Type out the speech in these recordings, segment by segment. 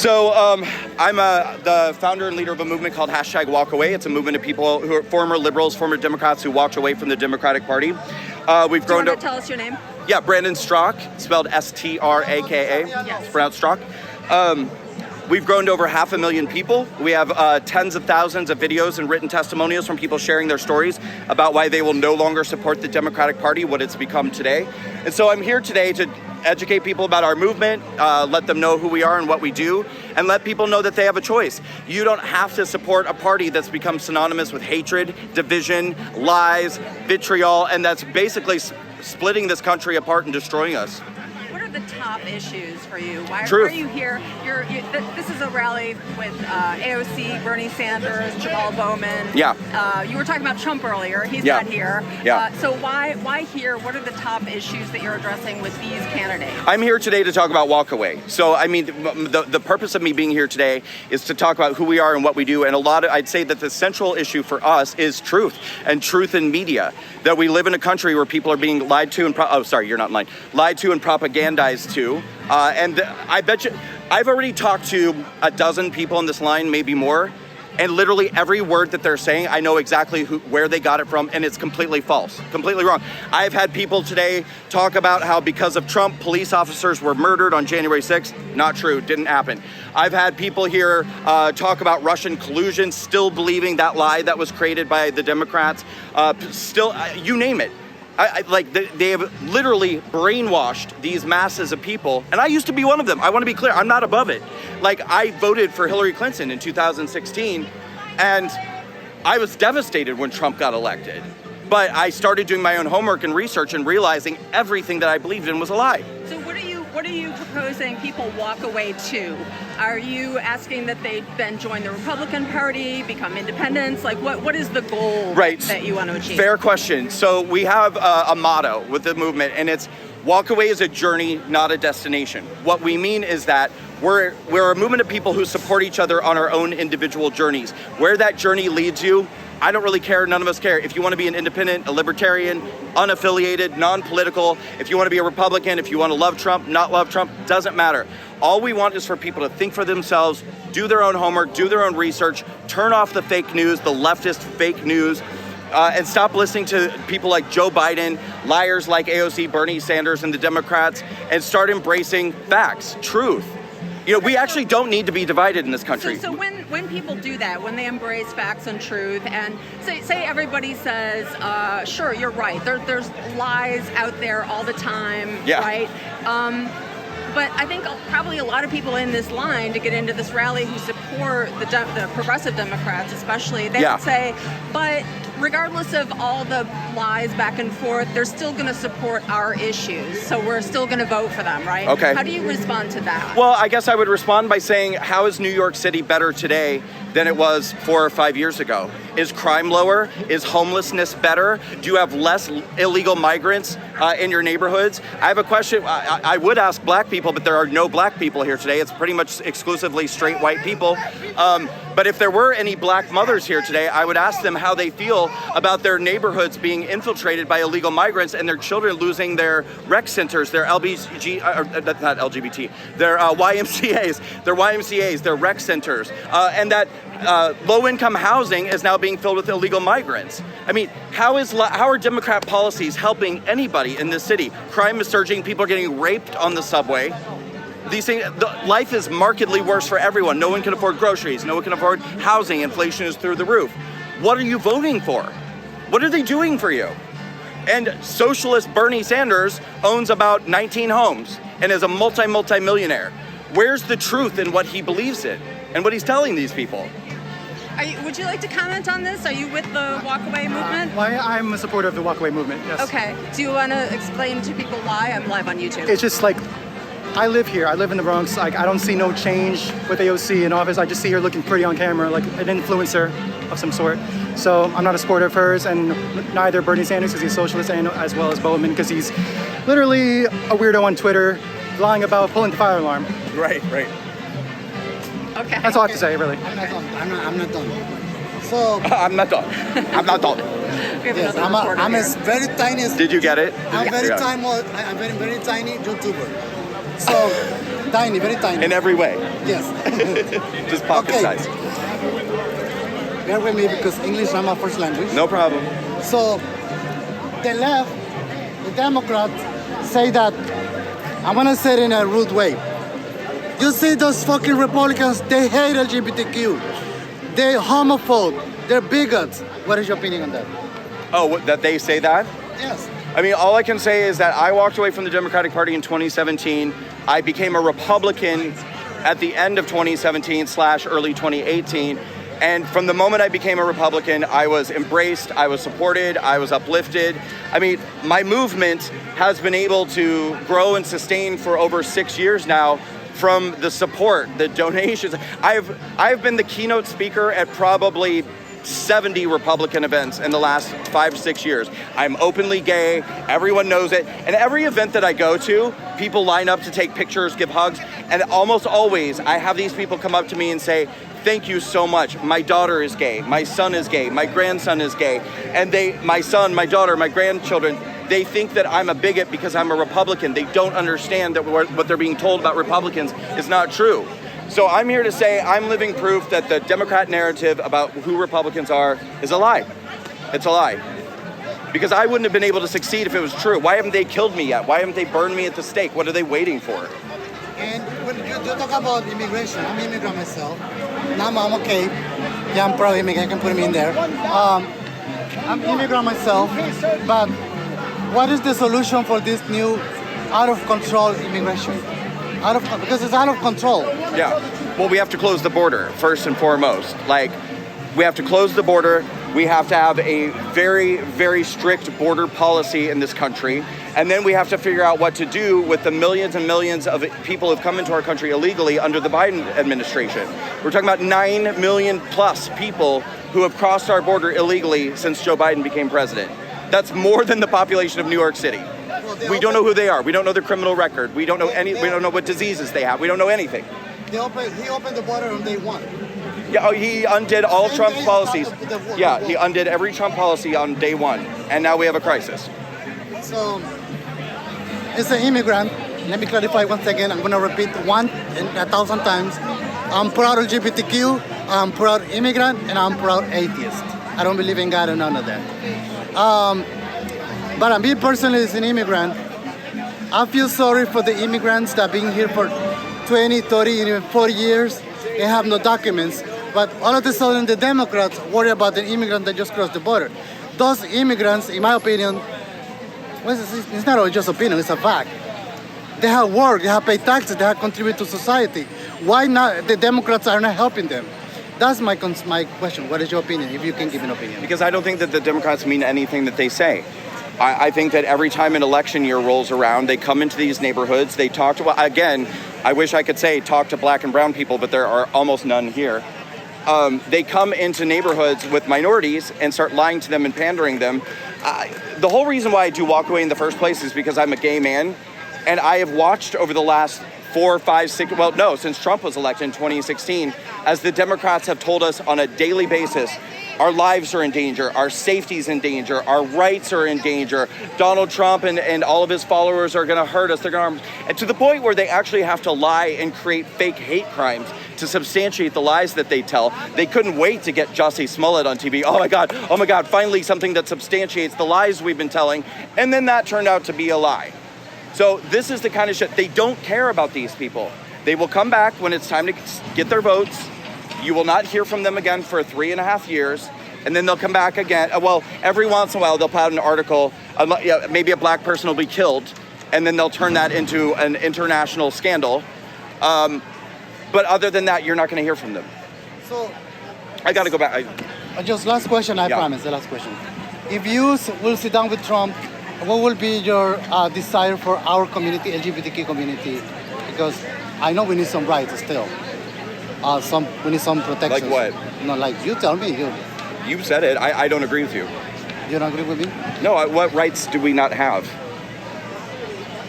So I'm the founder and leader of a movement called #Walkaway. It's a movement of people who are former liberals, former Democrats who walked away from the Democratic Party. We've grown Do you want to tell us your name? Yeah, Brandon Straka, spelled Straka. Yes. It's pronounced Strzok. We've grown to over 500,000 people. We have tens of thousands of videos and written testimonials from people sharing their stories about why they will no longer support the Democratic Party, what it's become today. And so I'm here today to educate people about our movement, let them know who we are and what we do, and let people know that they have a choice. You don't have to support a party that's become synonymous with hatred, division, lies, vitriol, and that's basically splitting this country apart and destroying us. What are the top issues for you? Why Truth. are you here? This is a rally with AOC, Bernie Sanders, Jamaal Bowman. Yeah. You were talking about Trump earlier. He's Yeah. not here. Yeah. So why here? What are the top issues that you're addressing with these candidates? I'm here today to talk about Walkaway. So, I mean, the purpose of me being here today is to talk about who we are and what we do. And I'd say that the central issue for us is truth and truth in media. That we live in a country where people are being lied to and lied to and propagandized to. And I bet you, I've already talked to a dozen people in this line, maybe more. And literally every word that they're saying, I know exactly where they got it from, and it's completely false, completely wrong. I've had people today talk about how because of Trump, police officers were murdered on January 6th. Not true, didn't happen. I've had people here talk about Russian collusion, still believing that lie that was created by the Democrats. You name it. They have literally brainwashed these masses of people, and I used to be one of them. I want to be clear, I'm not above it. I voted for Hillary Clinton in 2016, and I was devastated when Trump got elected. But I started doing my own homework and research and realizing everything that I believed in was a lie. So what are you proposing people walk away to? Are you asking that they then join the Republican Party, become independents? What is the goal that you want to achieve? Fair question. So we have a motto with the movement, and it's walk away is a journey, not a destination. What we mean is that we're a movement of people who support each other on our own individual journeys. Where that journey leads you, I don't really care. None of us care. If you want to be an independent, a libertarian, unaffiliated, non-political, if you want to be a Republican, if you want to love Trump, not love Trump, doesn't matter. All we want is for people to think for themselves, do their own homework, do their own research, turn off the fake news, the leftist fake news, and stop listening to people like Joe Biden, liars like AOC, Bernie Sanders, and the Democrats, and start embracing facts, truth. We actually don't need to be divided in this country. So when people do that, when they embrace facts and truth, and say everybody says, sure, you're right, there's lies out there all the time, right? But I think probably a lot of people in this line to get into this rally who support the progressive Democrats especially, they would say, but regardless of all the lies back and forth, they're still going to support our issues. So we're still going to vote for them, right? Okay. How do you respond to that? Well, I guess I would respond by saying, how is New York City better today than it was 4 or 5 years ago? Is crime lower? Is homelessness better? Do you have less illegal migrants in your neighborhoods? I have a question. I would ask black people, but there are no black people here today. It's pretty much exclusively straight white people. But if there were any black mothers here today, I would ask them how they feel about their neighborhoods being infiltrated by illegal migrants and their children losing their rec centers, their not LGBT, their YMCAs, their rec centers, and that low-income housing is now being filled with illegal migrants. I mean, how are Democrat policies helping anybody in this city? Crime is surging. People are getting raped on the subway. These things, life is markedly worse for everyone. No one can afford groceries. No one can afford housing. Inflation is through the roof. What are you voting for? What are they doing for you? And socialist Bernie Sanders owns about 19 homes and is a multi-millionaire. Where's the truth in what he believes in and what he's telling these people? Would you like to comment on this? Are you with the Walkaway movement? I'm a supporter of the Walkaway movement, yes. Okay. Do you want to explain to people why? I'm live on YouTube. It's just I live here. I live in the Bronx. I don't see no change with AOC in office. I just see her looking pretty on camera, like an influencer of some sort. So I'm not a supporter of hers, and neither Bernie Sanders, because he's a socialist, and as well as Bowman, because he's literally a weirdo on Twitter, lying about pulling the fire alarm. Right. Okay. That's all I have to say, really. I'm not done. So I'm not done. yes, I'm a very tiny. Did you get it? I'm very tiny YouTuber. So Tiny, very tiny. In every way. Yes. Just pocket size. Bear with me because English is not my first language. No problem. So, the left, the Democrats, say that, I'm gonna say it in a rude way. You see those fucking Republicans, they hate LGBTQ. They're homophobe. They're bigots. What is your opinion on that? Oh, that they say that? Yes. I mean, all I can say is that I walked away from the Democratic Party in 2017. I became a Republican at the end of 2017/early 2018. And from the moment I became a Republican, I was embraced, I was supported, I was uplifted. I mean, my movement has been able to grow and sustain for over 6 years now from the support, the donations. I've been the keynote speaker at probably 70 Republican events in the last 5 to 6 years. I'm openly gay, everyone knows it. And every event that I go to, people line up to take pictures, give hugs. And almost always, I have these people come up to me and say, thank you so much. My daughter is gay. My son is gay. My grandson is gay. And my son, my daughter, my grandchildren, they think that I'm a bigot because I'm a Republican. They don't understand that what they're being told about Republicans is not true. So I'm here to say I'm living proof that the Democrat narrative about who Republicans are is a lie. It's a lie. Because I wouldn't have been able to succeed if it was true. Why haven't they killed me yet? Why haven't they burned me at the stake? What are they waiting for? And when you talk about immigration, I'm an immigrant myself. Now I'm okay. Yeah, I'm probably immigrant. I can put me in there. I'm an immigrant myself, but what is the solution for this new out of control immigration? Because it's out of control. Yeah. Well, we have to close the border first and foremost. Like, we have to close the border. We have to have a very, very strict border policy in this country. And then we have to figure out what to do with the millions and millions of people who've come into our country illegally under the Biden administration. We're talking about 9 million plus people who have crossed our border illegally since Joe Biden became president. That's more than the population of New York City. We don't know who they are. We don't know their criminal record. We don't know we don't know what diseases they have. We don't know anything. He opened the border on day one. Yeah, he undid all Trump's policies. Yeah, he undid every Trump policy on day one. And now we have a crisis. So, as an immigrant, let me clarify once again. I'm going to repeat 1,000 times. I'm proud LGBTQ, I'm proud immigrant, and I'm proud atheist. I don't believe in God or none of that. But I'm me personally as an immigrant. I feel sorry for the immigrants that have been here for 20, 30, even 40 years and have no documents. But all of a sudden, the Democrats worry about the immigrant that just crossed the border. Those immigrants, in my opinion, it's not just opinion, it's a fact. They have work, they have paid taxes, they have contributed to society. Why not the Democrats are not helping them? That's my question. What is your opinion, if you can give an opinion? Because I don't think that the Democrats mean anything that they say. I think that every time an election year rolls around, they come into these neighborhoods, they talk to, again, I wish I could say talk to black and brown people, but there are almost none here. They come into neighborhoods with minorities and start lying to them and pandering them. The whole reason why I do Walkaway in the first place is because I'm a gay man, and I have watched over the last 4, 5, 6, since Trump was elected in 2016, as the Democrats have told us on a daily basis, our lives are in danger, our safety's in danger, our rights are in danger. Donald Trump and all of his followers are gonna hurt us, and to the point where they actually have to lie and create fake hate crimes to substantiate the lies that they tell. They couldn't wait to get Jussie Smollett on TV. Oh my God, finally something that substantiates the lies we've been telling. And then that turned out to be a lie. So this is the kind of shit, they don't care about these people. They will come back when it's time to get their votes. You will not hear from them again for 3.5 years. And then they'll come back again. Well, every once in a while they'll put out an article, maybe a black person will be killed, and then they'll turn that into an international scandal. But other than that, you're not going to hear from them. So, I got to go back. Just last question, I promise, the last question. If you will sit down with Trump, what will be your desire for our community, LGBTQ community? Because I know we need some rights still. We need some protection. Like what? No, like you tell me. You said it. I don't agree with you. You don't agree with me? No, what rights do we not have?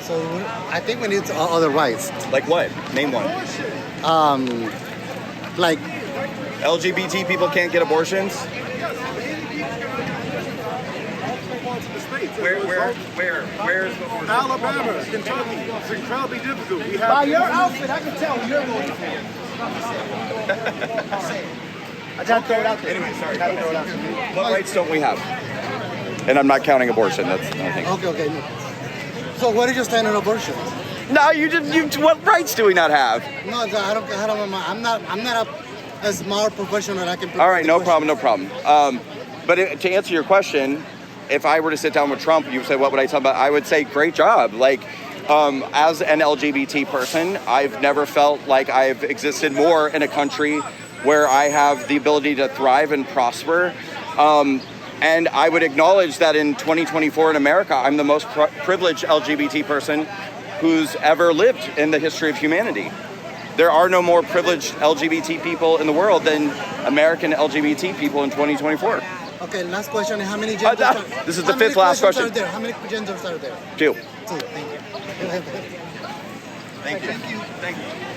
So I think we need other rights. Like what? Name one. Like LGBT people can't get abortions? Where is what we're Alabama, Kentucky. It's incredibly difficult. We have By your outfit, I can tell you're going to I just throw it out there. Anyway, sorry. What rights don't we have? And I'm not counting abortion. That's another thing. Okay. No. So what is your stand on abortion? No, you what rights do we not have? No, I'm not a smart professional. I can. All right, no problem. But to answer your question, if I were to sit down with Trump, you say, what would I tell him about? I would say, great job. Like, as an LGBT person, I've never felt like I've existed more in a country where I have the ability to thrive and prosper. And I would acknowledge that in 2024 in America, I'm the most privileged LGBT person who's ever lived in the history of humanity. There are no more privileged LGBT people in the world than American LGBT people in 2024. Okay, last question. How many genders are there? This is the fifth last question. How many genders are there? 2. Thank you. Thank you.